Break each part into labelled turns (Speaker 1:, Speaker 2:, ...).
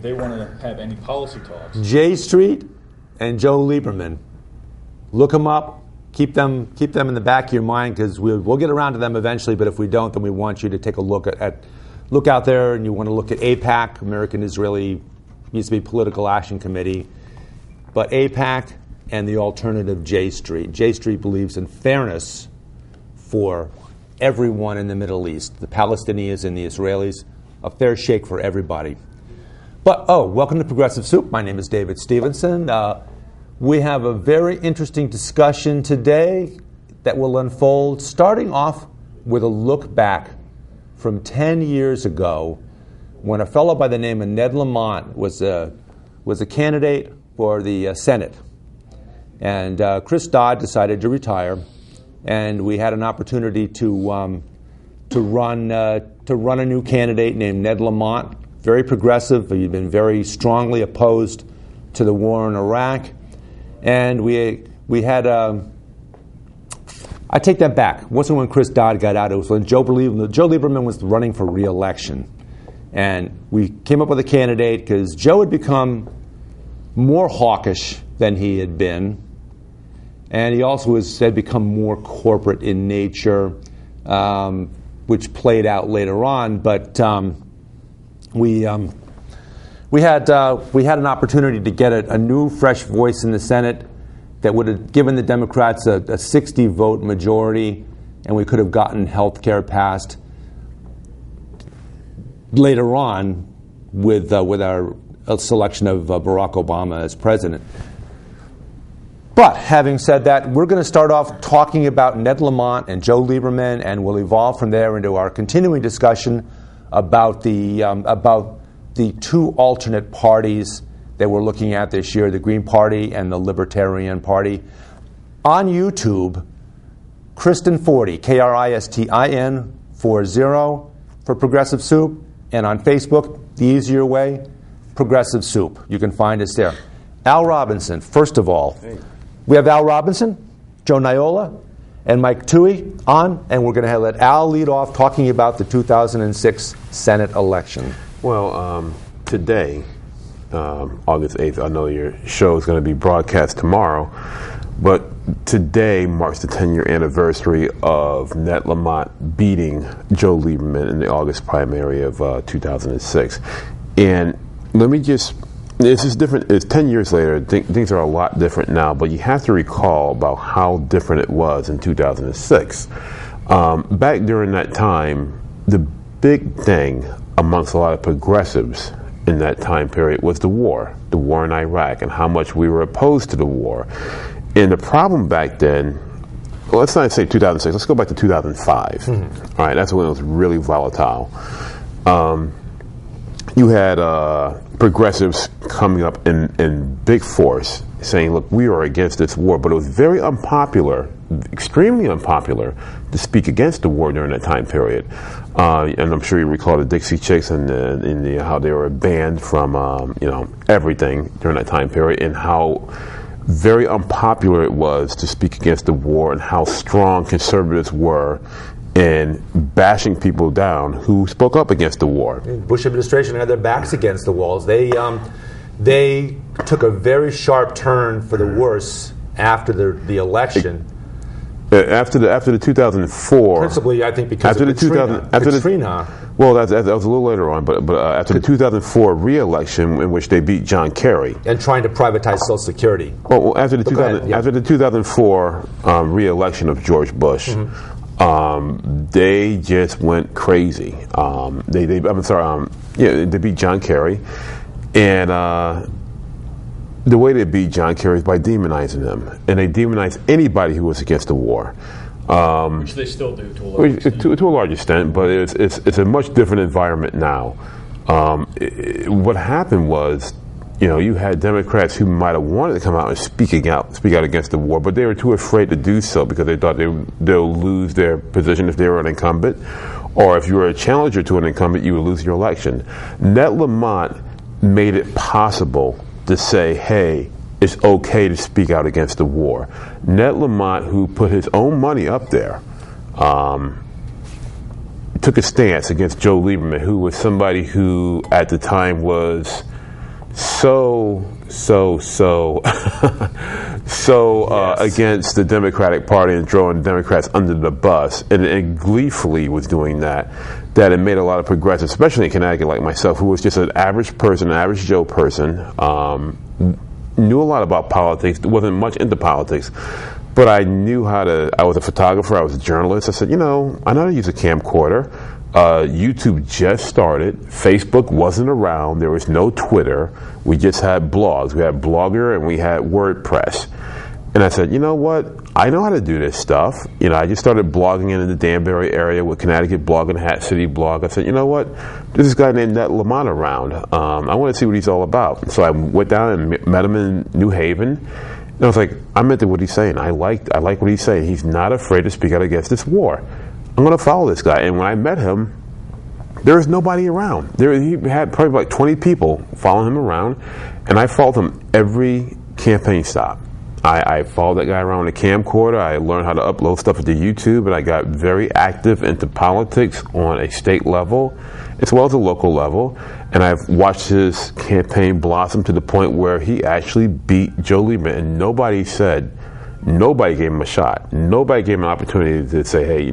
Speaker 1: if they want to have any policy talks.
Speaker 2: J Street and Joe Lieberman. Look them up. Keep them in the back of your mind, because we'll get around to them eventually. But if we don't, then we want you to take a look look out there, and you want to look at AIPAC, American Israeli, used to be Political Action Committee, but AIPAC and the alternative J Street. J Street believes in fairness for everyone in the Middle East, the Palestinians and the Israelis, a fair shake for everybody. But, welcome to Progressive Soup. My name is David Stevenson. We have a very interesting discussion today that will unfold, starting off with a look back from 10 years ago when a fellow by the name of Ned Lamont was a candidate for the Senate. And Chris Dodd decided to retire, and we had an opportunity to run a new candidate named Ned Lamont, very progressive. He'd been very strongly opposed to the war in Iraq. And we had I take that back. It wasn't when Chris Dodd got out. It was when Joe Lieberman was running for re-election. And we came up with a candidate because Joe had become more hawkish than he had been. And he also had become more corporate in nature, which played out later on. But we had an opportunity to get a new, fresh voice in the Senate that would have given the Democrats a 60-vote majority, and we could have gotten health care passed later on with our selection of Barack Obama as president. But having said that, we're going to start off talking about Ned Lamont and Joe Lieberman, and we'll evolve from there into our continuing discussion about the two alternate parties that we're looking at this year, the Green Party and the Libertarian Party. On YouTube, Kristin40, Kristin 40 for Progressive Soup, and on Facebook, the easier way, Progressive Soup. You can find us there. Al Robinson, first of all. Hey. We have Al Robinson, Joe Niola, and Mike Tuohey on, and we're going to let Al lead off talking about the 2006 Senate election.
Speaker 3: Well, today, August 8th, I know your show is going to be broadcast tomorrow, but today marks the 10-year anniversary of Ned Lamont beating Joe Lieberman in the August primary of 2006. And let me just, this is different, it's 10 years later, things are a lot different now, but you have to recall about how different it was in 2006. Back during that time, the big thing amongst a lot of progressives in that time period was the war in Iraq, and how much we were opposed to the war. And the problem back then, well, let's not say 2006, let's go back to 2005. Mm-hmm. All right, that's when it was really volatile. You had progressives coming up in big force saying, look, we are against this war, but it was very unpopular, extremely unpopular, to speak against the war during that time period. And I'm sure you recall the Dixie Chicks and how they were banned from everything during that time period, and how very unpopular it was to speak against the war, and how strong conservatives were in bashing people down who spoke up against the war.
Speaker 2: The Bush administration had their backs against the walls. They took a very sharp turn for the worse after the election.
Speaker 3: After the 2004,
Speaker 2: principally, I think because
Speaker 3: after
Speaker 2: of Katrina.
Speaker 3: Well, that was a little later on, but after the 2004 re-election, in which they beat John Kerry,
Speaker 2: and trying to privatize Social Security.
Speaker 3: Well, after the 2004 re-election of George Bush, mm-hmm. They just went crazy. They beat John Kerry, and the way they beat John Kerry is by demonizing him, and they demonize anybody who was against the war.
Speaker 1: Which they still do to a large extent.
Speaker 3: To a large extent, but it's a much different environment now. What happened was, you had Democrats who might have wanted to come out and speak out against the war, but they were too afraid to do so because they thought they'll lose their position if they were an incumbent, or if you were a challenger to an incumbent, you would lose your election. Ned Lamont made it possible to say, hey, it's okay to speak out against the war. Ned Lamont, who put his own money up there, took a stance against Joe Lieberman, who was somebody who at the time was against the Democratic Party and throwing Democrats under the bus, and gleefully was doing that it made a lot of progressives, especially in Connecticut, like myself, who was just an average person, an average Joe person, knew a lot about politics, wasn't much into politics, but I knew I was a photographer, I was a journalist. I said, I know how to use a camcorder. YouTube just started. Facebook wasn't around. There was no Twitter. We just had blogs. We had Blogger and we had WordPress. And I said, you know what? I know how to do this stuff. I just started blogging in the Danbury area with Connecticut Blog and Hat City Blog. I said, you know what? There's this guy named Lamont around. I want to see what he's all about. So I went down and met him in New Haven. And I was like, I'm into what he's saying. I like what he's saying. He's not afraid to speak out against this war. I'm going to follow this guy. And when I met him, there was nobody around. He had probably like 20 people following him around, and I followed him every campaign stop. I followed that guy around with a camcorder. I learned how to upload stuff to YouTube, and I got very active into politics on a state level as well as a local level. And I've watched his campaign blossom to the point where he actually beat Joe Lieberman, and nobody gave him a shot. Nobody gave him an opportunity to say, hey,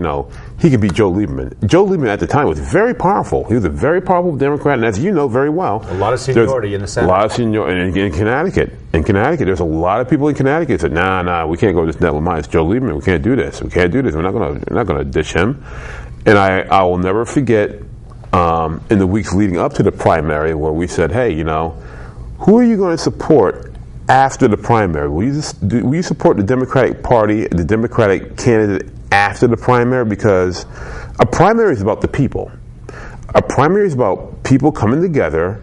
Speaker 3: he could beat Joe Lieberman. Joe Lieberman at the time was very powerful. He was a very powerful Democrat, and as you know very well,
Speaker 2: a lot of seniority in the Senate.
Speaker 3: A lot of seniority in Connecticut. In Connecticut, there's a lot of people in Connecticut that said, nah, we can't go to this Ned Lamont. It's Joe Lieberman. We can't do this. We're not going to ditch him. And I will never forget in the weeks leading up to the primary where we said, hey, who are you going to support after the primary? Will you support the Democratic Party, the Democratic candidate after the primary? Because a primary is about the people. A primary is about people coming together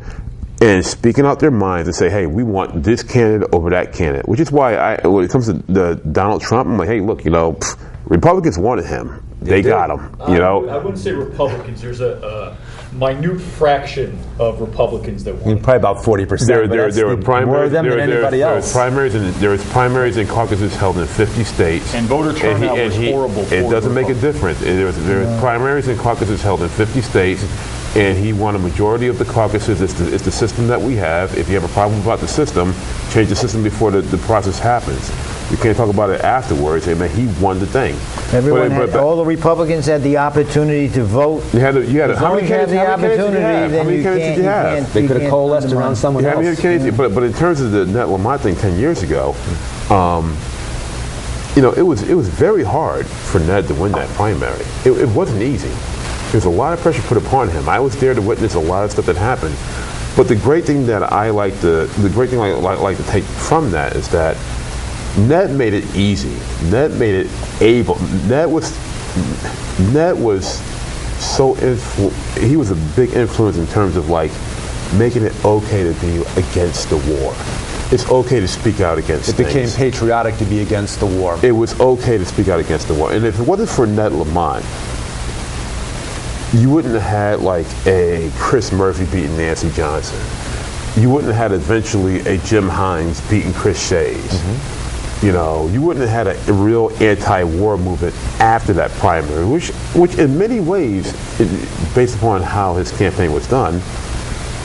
Speaker 3: and speaking out their minds and say, hey, we want this candidate over that candidate. Which is why when it comes to Donald Trump, I'm like, hey, look, Republicans wanted him. They got him.
Speaker 1: I wouldn't say Republicans. There's a minute fraction of Republicans that want.
Speaker 2: Probably about 40%.
Speaker 3: There were primaries.
Speaker 2: More of them than anybody else.
Speaker 3: There was primaries and caucuses held in 50 states.
Speaker 1: And voter turnout was horrible.
Speaker 3: It doesn't make a difference. There was primaries and caucuses held in 50 states, and he won a majority of the caucuses. It's the system that we have. If you have a problem about the system, change the system before the process happens. You can't talk about it afterwards. I mean, he won the thing.
Speaker 4: All the Republicans had the opportunity to vote.
Speaker 3: How many candidates did you have?
Speaker 2: They could have coalesced around someone else.
Speaker 3: But in terms of the Ned Lamont thing 10 years ago, it was very hard for Ned to win that primary. It wasn't easy. There's a lot of pressure put upon him. I was there to witness a lot of stuff that happened. But the great thing that I like to take from that is that Ned made it easy. Ned made it able. Ned was so he was a big influence in terms of making it okay to be against the war. It's okay to speak out against things.
Speaker 2: It became patriotic to be against the war.
Speaker 3: It was okay to speak out against the war. And if it wasn't for Ned Lamont, you wouldn't have had a Chris Murphy beating Nancy Johnson. You wouldn't have had eventually a Jim Hines beating Chris Shays. Mm-hmm. You wouldn't have had a real anti-war movement after that primary, which in many ways, based upon how his campaign was done,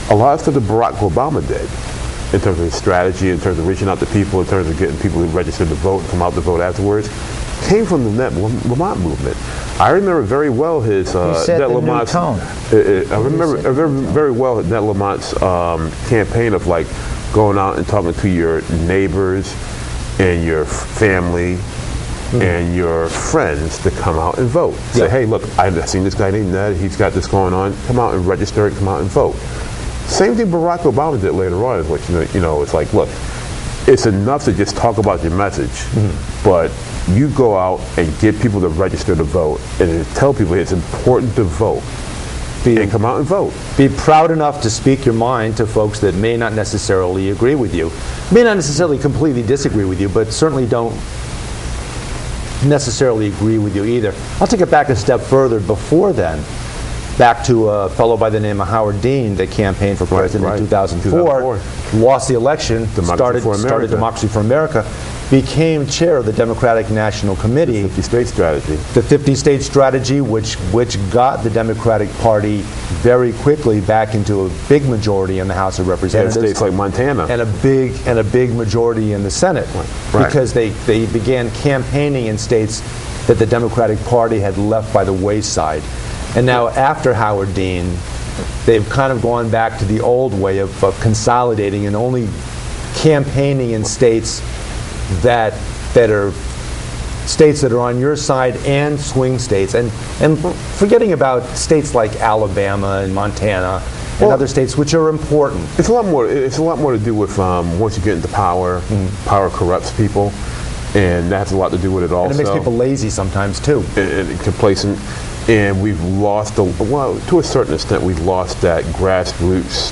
Speaker 3: a lot of stuff that Barack Obama did in terms of his strategy, in terms of reaching out to people, in terms of getting people who registered to vote and come out to vote afterwards, came from the Ned Lamont movement. I remember very well his Ned Lamont's tone. I remember very well Ned Lamont's campaign of going out and talking to your neighbors and your family and your friends to come out and vote. Say, hey, look, I've seen this guy named Ned. He's got this going on. Come out and register and come out and vote. Same thing Barack Obama did later on. Is what it's like, look, it's enough to just talk about your message, but you go out and get people to register to vote and tell people it's important to vote. And come out and vote.
Speaker 2: Be proud enough to speak your mind to folks that may not necessarily agree with you, may not necessarily completely disagree with you, but certainly don't necessarily agree with you either. I'll take it back a step further before then, back to a fellow by the name of Howard Dean that campaigned for president in 2004, lost the election, started Democracy for America. became chair of the Democratic National Committee.
Speaker 3: 50-state strategy.
Speaker 2: The 50-state strategy, which got the Democratic Party very quickly back into a big majority in the House of Representatives.
Speaker 3: And states like Montana.
Speaker 2: And a big majority in the Senate.
Speaker 3: Right.
Speaker 2: Because they began campaigning in states that the Democratic Party had left by the wayside. And now after Howard Dean, they've kind of gone back to the old way of consolidating and only campaigning in states that are states that are on your side and swing states, and forgetting about states like Alabama and Montana and other states which are important.
Speaker 3: It's a lot more. It's a lot more to do with once you get into power, power corrupts people, and that has a lot to do with it also.
Speaker 2: And it makes people lazy sometimes too.
Speaker 3: And complacent. And we've lost, well, to a certain extent, we've lost that grassroots,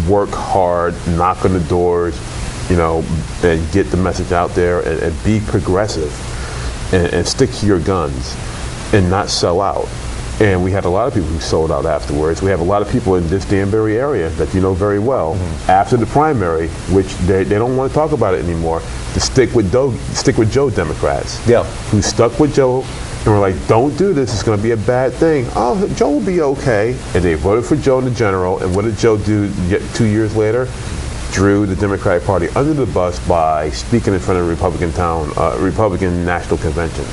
Speaker 3: work hard, knock on the doors, you know, and get the message out there, and be progressive, and stick to your guns, and not sell out. And we had a lot of people who sold out afterwards. We have a lot of people in this Danbury area that you know very well, after the primary, which they don't want to talk about it anymore, to stick with Joe Democrats.
Speaker 2: Yeah.
Speaker 3: Who stuck with Joe. And we're like, don't do this, it's going to be a bad thing. Oh, Joe will be okay. And they voted for Joe in the general, and what did Joe do 2 years later? Drew the Democratic Party under the bus by speaking in front of Republican National Convention,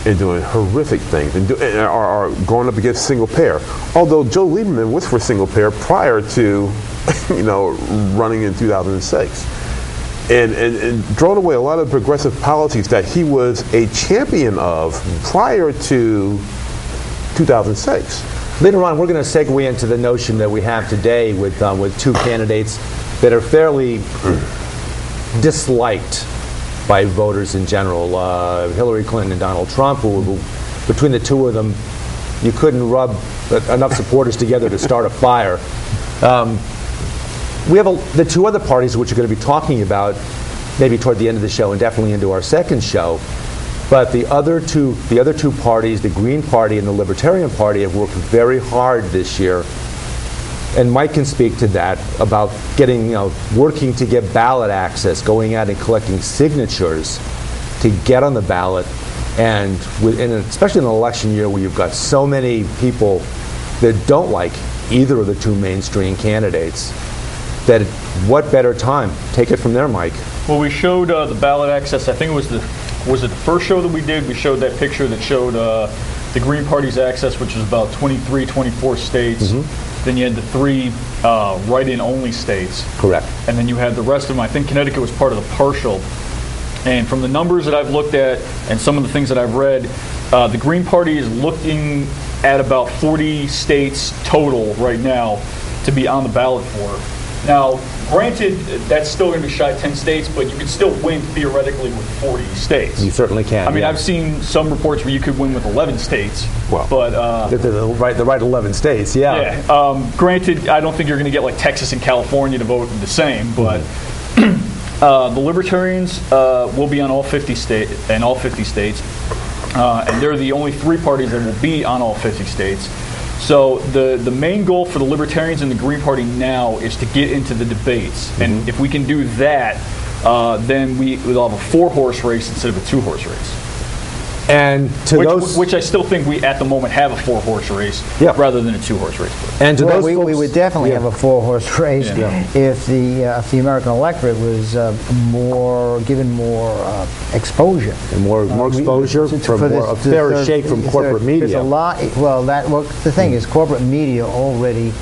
Speaker 3: and doing horrific things, and are going up against single payer. Although Joe Lieberman was for single payer prior to, you know, running in 2006. And thrown away a lot of progressive policies that he was a champion of prior to 2006.
Speaker 2: Later on, we're going to segue into the notion that we have today with two candidates that are fairly disliked by voters in general. Hillary Clinton and Donald Trump, who between the two of them, you couldn't rub enough supporters together to start a fire. We have the two other parties which we're going to be talking about maybe toward the end of the show and definitely into our second show. But the other two parties, the Green Party and the Libertarian Party, have worked very hard this year. And Mike can speak to that, about getting, working to get ballot access, going out and collecting signatures to get on the ballot. And especially in an election year where you've got so many people that don't like either of the two mainstream candidates, that what better time? Take it from there, Mike.
Speaker 1: Well, we showed the ballot access. I think it was the first show that we did. We showed that picture that showed the Green Party's access, which was about 23, 24 states. Then you had the three write-in only states.
Speaker 2: Correct.
Speaker 1: And then you had the rest of them. I think Connecticut was part of the partial. And from the numbers that I've looked at and some of the things that I've read, the Green Party is looking at about 40 states total right now to be on the ballot for. Now, granted, that's still going to be shy of 10 states, but you could still win theoretically with 40 states.
Speaker 2: You certainly can.
Speaker 1: I mean, I've seen some reports where you could win with 11 states.
Speaker 2: Well,
Speaker 1: but
Speaker 2: the right 11 states, yeah.
Speaker 1: Yeah. Granted, I don't think you're going to get like Texas and California to vote the same, but the Libertarians will be on all 50 states, and they're the only three parties that will be on all 50 states. So the main goal for the Libertarians and the Green Party now is to get into the debates. And if we can do that, then we'll have a 4-horse race instead of a 2-horse race.
Speaker 2: And
Speaker 1: which I still think we at the moment have a 4-horse race rather than a 2-horse race.
Speaker 2: And to those
Speaker 4: we would definitely have a 4-horse race if the American electorate was given more exposure
Speaker 2: and more exposure from a fairer shake from corporate media.
Speaker 4: There's a lot. Well, the thing is, corporate media already,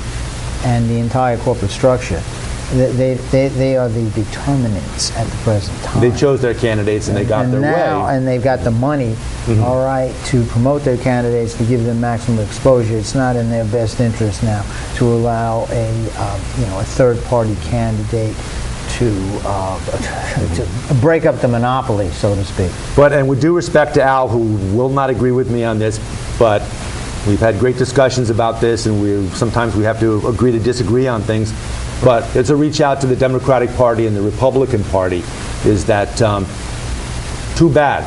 Speaker 4: and the entire corporate structure, they are the determinants at the present time.
Speaker 2: They chose their candidates and they got their way.
Speaker 4: And they've got the money, all right, to promote their candidates, to give them maximum exposure. It's not in their best interest now to allow a third-party candidate to break up the monopoly, so to speak.
Speaker 2: And with due respect to Al, who will not agree with me on this, but we've had great discussions about this, and sometimes we have to agree to disagree on things. But it's a reach out to the Democratic Party and the Republican Party, is that too bad.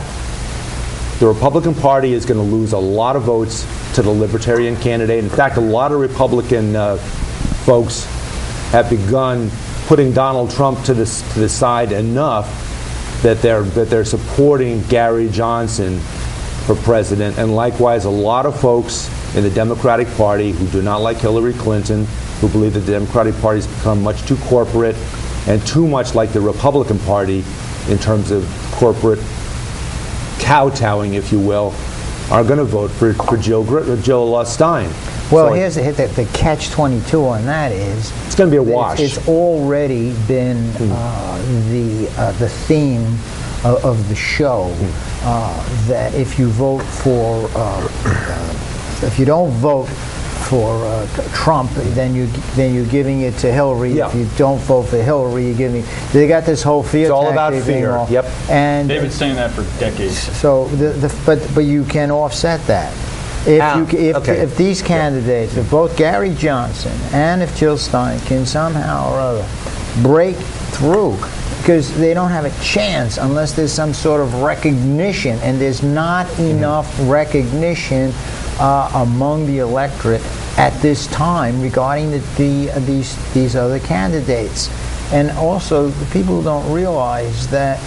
Speaker 2: The Republican Party is going to lose a lot of votes to the Libertarian candidate. In fact, a lot of Republican folks have begun putting Donald Trump to the side enough that they're supporting Gary Johnson for president, and likewise a lot of folks in the Democratic Party who do not like Hillary Clinton, who believe that the Democratic Party has become much too corporate and too much like the Republican Party in terms of corporate kowtowing, if you will, are going to vote for Jill Stein.
Speaker 4: Well,
Speaker 2: So
Speaker 4: here's the catch-22 on that is
Speaker 2: it's going to be a wash.
Speaker 4: It's already been the theme of the show that if you vote for if you don't vote for Trump, then you're giving it to Hillary.
Speaker 2: Yeah.
Speaker 4: If you don't vote for Hillary, you're giving. They got this whole fear.
Speaker 2: It's all about
Speaker 4: tactic
Speaker 2: fear.
Speaker 4: thing.
Speaker 2: Yep.
Speaker 4: And
Speaker 1: They've been saying that for decades.
Speaker 4: so but you can offset that. If these candidates, if both Gary Johnson and if Jill Stein can somehow or other break through, because they don't have a chance unless there's some sort of recognition, and there's not enough recognition among the electorate at this time regarding these other candidates. And also, the people who don't realize that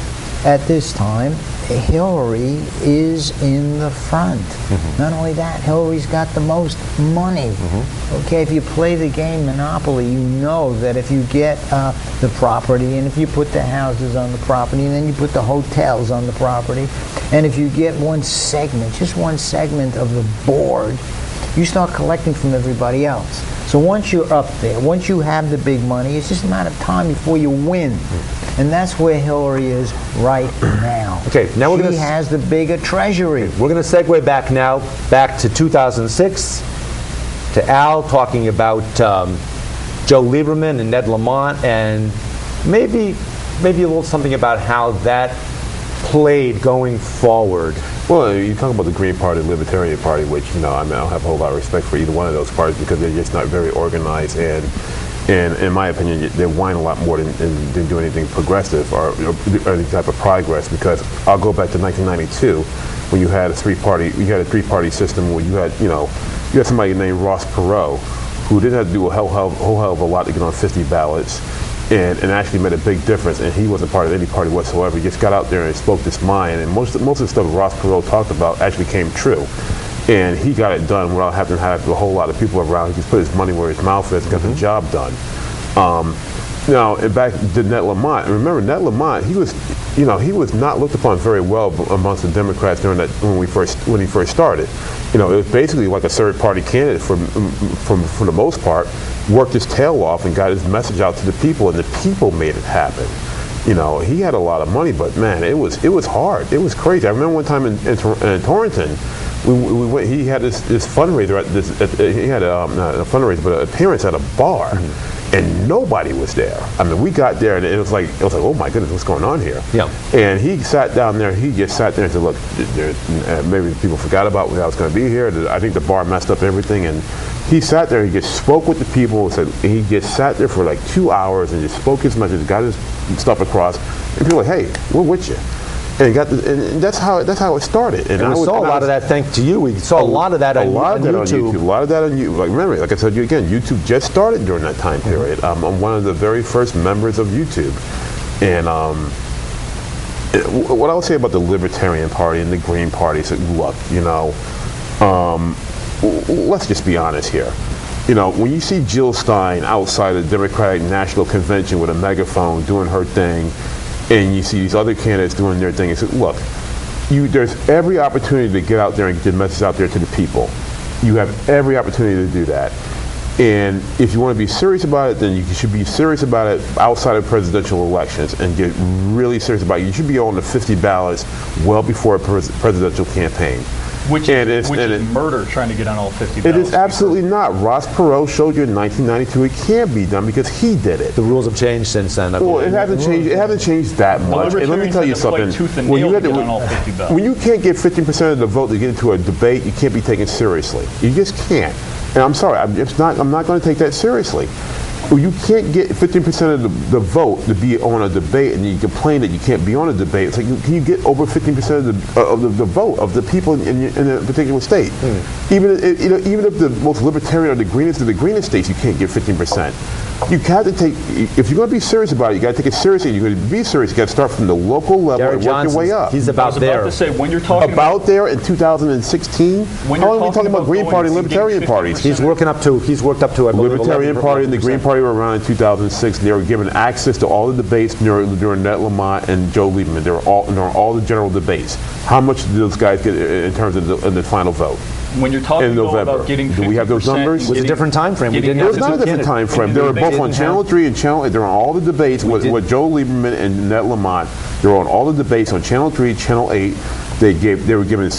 Speaker 4: at this time, Hillary is in the front. Not only that, Hillary's got the most money. Okay, if you play the game Monopoly, you know that if you get the property, and if you put the houses on the property, and then you put the hotels on the property, and if you get one segment, just one segment of the board, you start collecting from everybody else. So once you're up there, once you have the big money, it's just a matter of time before you win. And that's where Hillary is right now.
Speaker 2: Okay, now
Speaker 4: she has the bigger treasury.
Speaker 2: We're going to segue back to 2006, to Al talking about Joe Lieberman and Ned Lamont, and maybe a little something about how that played going forward.
Speaker 3: Well, you talk about the Green Party, the Libertarian Party, which, I don't have a whole lot of respect for either one of those parties because they're just not very organized, and in my opinion, they whine a lot more than do anything progressive or any type of progress. Because I'll go back to 1992 when you had a three-party system where you had somebody named Ross Perot who didn't have to do a whole hell of a lot to get on 50 ballots. And actually made a big difference, and he wasn't part of any party whatsoever. He just got out there and spoke his mind, and most of the stuff Ross Perot talked about actually came true. And he got it done without having to have a whole lot of people around. He just put his money where his mouth is and got the job done. Now, and back to Ned Lamont. Remember, Ned Lamont, he was not looked upon very well amongst the Democrats during that when he first started. It was basically like a third-party candidate for the most part. Worked his tail off and got his message out to the people, and the people made it happen. He had a lot of money, but man, it was hard. It was crazy. I remember one time in Torrington, we went. He had this fundraiser he had not a fundraiser, but an appearance at a bar. And nobody was there. I mean, we got there, and it was like, oh my goodness, what's going on here?
Speaker 2: Yeah.
Speaker 3: And he sat down there. He just sat there and said, look, maybe people forgot about when I was going to be here. I think the bar messed up everything. And he sat there. He just spoke with the people. He just sat there for like 2 hours and just spoke his message, got his stuff across. And people were like, hey, we're with you. And that's how it started. And
Speaker 2: we saw a lot of that thanks to you. We saw a lot of that on YouTube.
Speaker 3: A lot of that on YouTube. Like, remember, like I told you again, YouTube just started during that time period. I'm one of the very first members of YouTube. And what I would say about the Libertarian Party and the Green Party is, look, let's just be honest here. When you see Jill Stein outside the Democratic National Convention with a megaphone doing her thing, and you see these other candidates doing their thing, and say, look, there's every opportunity to get out there and get the message out there to the people. You have every opportunity to do that. And if you want to be serious about it, then you should be serious about it outside of presidential elections and get really serious about it. You should be on the 50 ballots well before a presidential campaign.
Speaker 1: Which is murder trying to get on all 50 ballots.
Speaker 3: It is absolutely not. Ross Perot showed you in 1992 it can be done because he did it.
Speaker 2: The rules have changed since then.
Speaker 3: Well, it hasn't changed. It hasn't changed that much. And let me tell you something. When you can't get 15% of the vote to get into a debate, you can't be taken seriously. You just can't. And I'm sorry. I'm not going to take that seriously. you can't get 15% of the vote to be on a debate, and you complain that you can't be on a debate. It's like, can you get over 15% of the vote of the people in a particular state? Even if the most libertarian or the greenest of the greenest states, you can't get 15%. You have to take, if you're going to be serious about it, you got to take it seriously. You're going to be serious. You got to start from the local level and work your way up.
Speaker 2: He's about there.
Speaker 1: I was about to say, when you're talking
Speaker 3: about there in 2016. How long are we talking about Green Party and Libertarian parties?
Speaker 2: He's worked up to. I believe,
Speaker 3: Libertarian Party and the Green Party were around in 2006. They were given access to all the debates during Ned Lamont and Joe Lieberman. They were all the general debates. How much did those guys get in terms of the final vote?
Speaker 1: When you're talking
Speaker 3: in November,
Speaker 1: about getting 50%,
Speaker 3: do we have those numbers?
Speaker 2: It was a different time frame.
Speaker 3: There was not a different time frame. They were both on Channel 3 and Channel 8. They were on all the debates with Joe Lieberman and Ned Lamont. They were on all the debates on Channel 3, Channel 8. They were given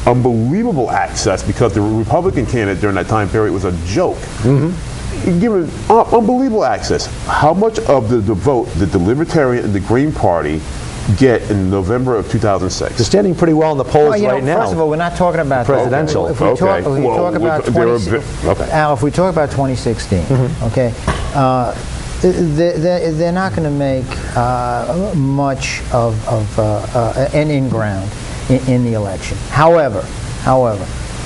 Speaker 3: unbelievable access because the Republican candidate during that time period was a joke. Given unbelievable access. How much of the vote did the Libertarian and the Green Party get in November of 2006?
Speaker 2: They're standing pretty well in the polls right now.
Speaker 4: First of all, we're not talking about
Speaker 2: presidential.
Speaker 4: If we talk about 2016, okay, they're not going to make much of an in-ground in the election. However,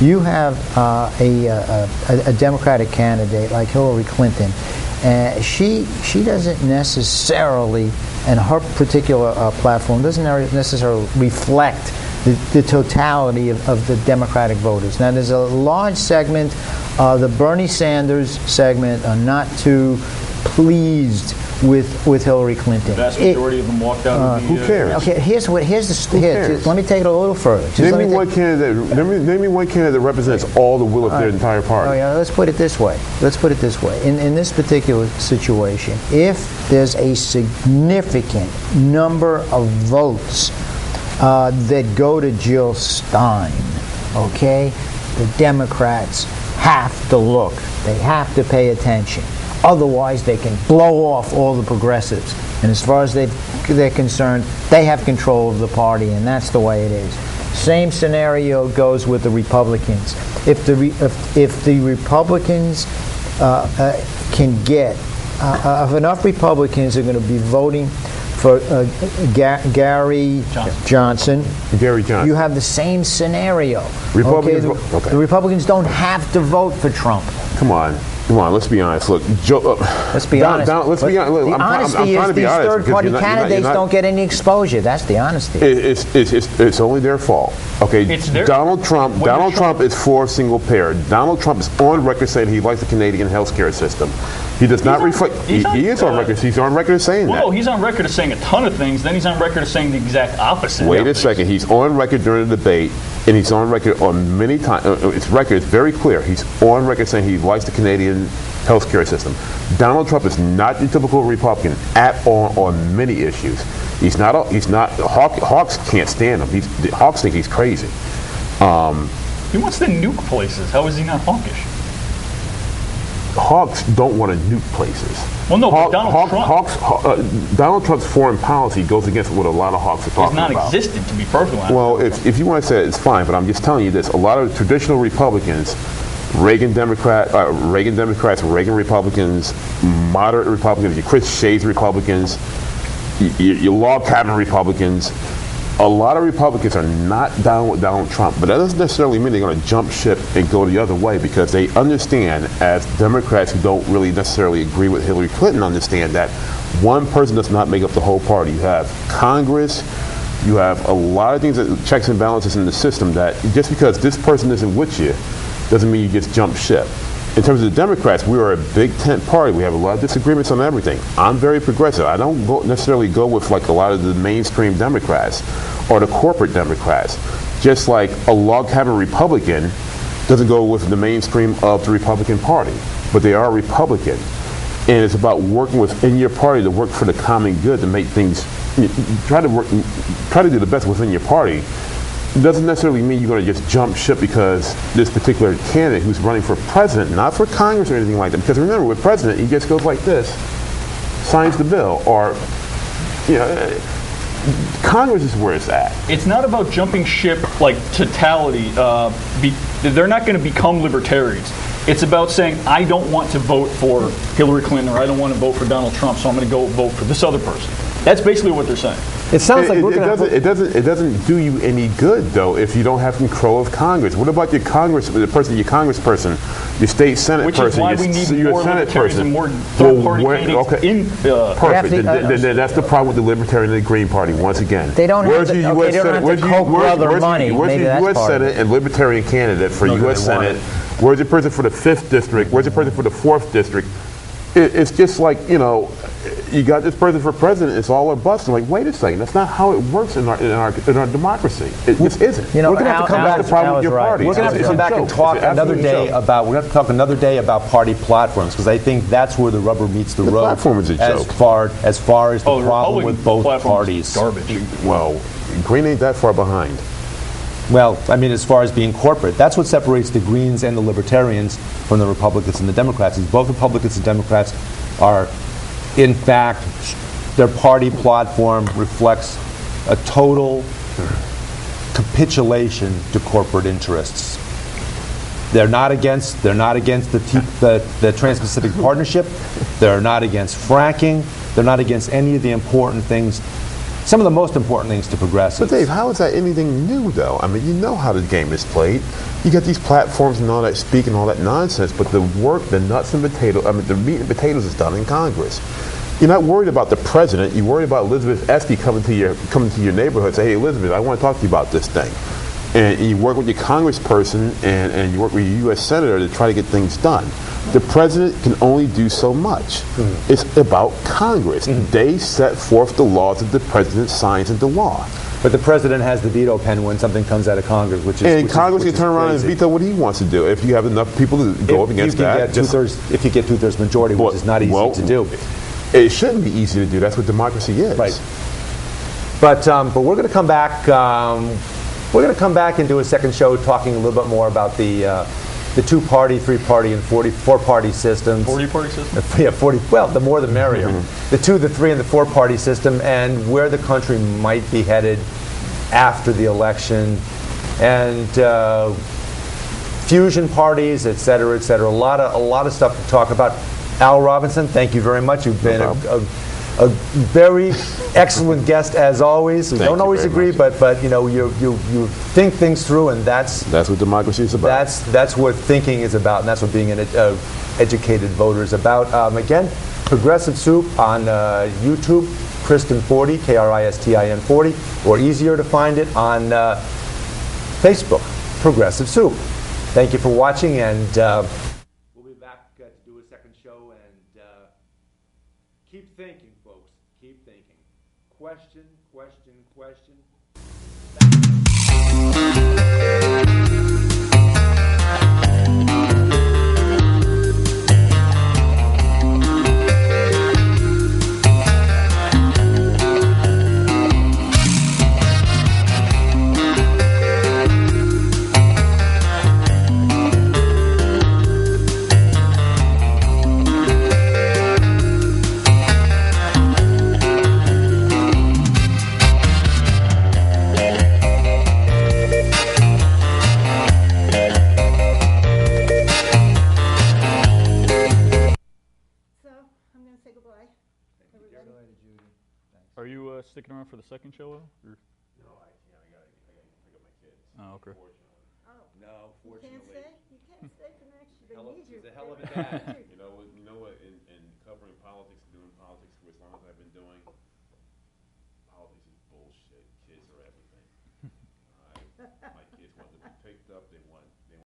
Speaker 4: you have a Democratic candidate like Hillary Clinton. She doesn't necessarily, and her particular platform doesn't necessarily reflect the totality of the Democratic voters. Now, there's a large segment, the Bernie Sanders segment, are not too pleased with Hillary Clinton.
Speaker 1: The vast majority of them walked out.
Speaker 3: Who cares?
Speaker 4: Okay, let me take it a little further.
Speaker 3: Name me one candidate that represents all the will of their entire party.
Speaker 4: Oh yeah, let's put it this way. In this particular situation, if there's a significant number of votes that go to Jill Stein, okay, the Democrats have to look. They have to pay attention. Otherwise, they can blow off all the progressives. And as far as they're concerned, they have control of the party, and that's the way it is. Same scenario goes with the Republicans. If the Republicans can get, if enough Republicans are going to be voting for Gary Johnson, you have the same scenario. The Republicans don't have to vote for Trump.
Speaker 3: Come on, let's be honest. Look, Joe,
Speaker 4: let's be honest.
Speaker 3: Let's be honest.
Speaker 4: The honesty is these third-party candidates don't get any exposure. That's the honesty.
Speaker 3: It's only their fault. Okay, Donald Trump is for single payer. Donald Trump is on record saying he likes the Canadian health care system. He does not reflect. He is on record. He's on record saying that.
Speaker 1: Well, he's on record of saying a ton of things. Then he's on record of saying the exact opposite.
Speaker 3: Wait a second. He's on record during the debate, and he's on record on many times. It's very clear. He's on record saying he likes the Canadian health care system. Donald Trump is not the typical Republican at all on many issues. He's not. Hawks can't stand him. Hawks think he's crazy.
Speaker 1: He wants to nuke places. How is he not hawkish?
Speaker 3: Hawks don't want to nuke places.
Speaker 1: Well, no,
Speaker 3: Donald Trump's foreign policy goes against what a lot of Hawks are talking about.
Speaker 1: It's non-existent, to be perfectly honest.
Speaker 3: Well, if you want to say it, it's fine, but I'm just telling you this. A lot of traditional Republicans, Reagan Democrats, Reagan Republicans, moderate Republicans, your Chris Shays Republicans, your log cabin Republicans, a lot of Republicans are not down with Donald Trump, but that doesn't necessarily mean they're going to jump ship and go the other way, because they understand, as Democrats who don't really necessarily agree with Hillary Clinton understand, that one person does not make up the whole party. You have Congress, you have a lot of things, that checks and balances in the system, that just because this person isn't with you doesn't mean you just jump ship. In terms of the Democrats, we are a big tent party. We have a lot of disagreements on everything. I'm very progressive. I don't necessarily go with like a lot of the mainstream Democrats or the corporate Democrats. Just like a log cabin Republican doesn't go with the mainstream of the Republican Party, but they are Republican. And it's about working within your party to work for the common good, to make things, try to do the best within your party. It doesn't necessarily mean you're going to just jump ship because this particular candidate who's running for president, not for Congress or anything like that. Because remember, with president, he just goes like this, signs the bill, or, Congress is where it's at.
Speaker 1: It's not about jumping ship like totality. They're not going to become libertarians. It's about saying, I don't want to vote for Hillary Clinton or I don't want to vote for Donald Trump, so I'm going to go vote for this other person. That's basically what they're saying.
Speaker 2: It sounds like
Speaker 3: it doesn't do you any good though if you don't have control of Congress. What about your congressperson, your state senate person,
Speaker 1: which is why we need more
Speaker 3: senate
Speaker 1: libertarians
Speaker 3: person,
Speaker 1: and more third-party candidates in.
Speaker 3: Perfect. Then that's the problem with the Libertarian and the Green Party. Once again,
Speaker 4: they don't have the Koch brother money.
Speaker 3: Where's the U.S. Senate and Libertarian candidate for U.S. Senate? Where's the person for the 5th district? Where's the person for the 4th district? It's just like, you got this person for president, it's all or bust. I'm like, wait a second, that's not how it works in our democracy. It just isn't.
Speaker 2: We're going to have to come back.
Speaker 3: The problem with your party.
Speaker 2: We're going to have to come back and talk another day about. We're going to have to talk another day about party platforms because I think that's where the rubber meets the road.
Speaker 3: The platform is a joke.
Speaker 2: As far as the problem with both parties.
Speaker 1: Garbage.
Speaker 3: Well, Green ain't that far behind.
Speaker 2: Well, I mean, as far as being corporate, that's what separates the Greens and the Libertarians from the Republicans and the Democrats. Is both Republicans and Democrats are, in fact, their party platform reflects a total capitulation to corporate interests. They're not against the Trans-Pacific Partnership. They're not against fracking. They're not against any of the important things. Some of the most important things to progressives.
Speaker 3: But Dave, how is that anything new, though? I mean, you know how the game is played. You got these platforms and all that speak and all that nonsense, but the work, the nuts and potatoes, the meat and potatoes is done in Congress. You're not worried about the president. You're worried about Elizabeth Esty coming to your neighborhood and say, hey, Elizabeth, I want to talk to you about this thing. And you work with your congressperson and you work with your U.S. senator to try to get things done. The president can only do so much. It's about Congress. They set forth the laws that the president signs into law.
Speaker 2: But the president has the veto pen when something comes out of Congress,
Speaker 3: Congress can turn around and veto what he wants to do if you have enough people to go up against that.
Speaker 2: If you get two-thirds majority, which is not easy to do.
Speaker 3: It shouldn't be easy to do. That's what democracy is.
Speaker 2: Right. But we're going to come back. We're going to come back and do a second show talking a little bit more about the 2-party, 3-party, and 4-party systems.
Speaker 1: 40-party system?
Speaker 2: Yeah, 40. Well, the more the merrier. The 2, the 3, and the 4-party system, and where the country might be headed after the election, and fusion parties, et cetera, et cetera. A lot of stuff to talk about. Al Robinson, thank you very much. You've been a very excellent guest as always. We don't always agree, but you think things through, and that's
Speaker 3: what democracy is about.
Speaker 2: That's what thinking is about, and that's what being an educated voter is about. Again, Progressive Soup on YouTube, Kristen 40, Kristin 40, or easier to find it on Facebook, Progressive Soup. Thank you for watching, and we'll be back to do a second show, and keep thinking, folks. Keep thinking. Question, question, question.
Speaker 1: Are you sticking around for the second show, Al? Or?
Speaker 3: No, I got my kids.
Speaker 1: Oh, okay.
Speaker 5: No, fortunately.
Speaker 6: You can't stay for next year.
Speaker 5: He's a hell of a dad.
Speaker 3: You know what? In covering politics, doing politics.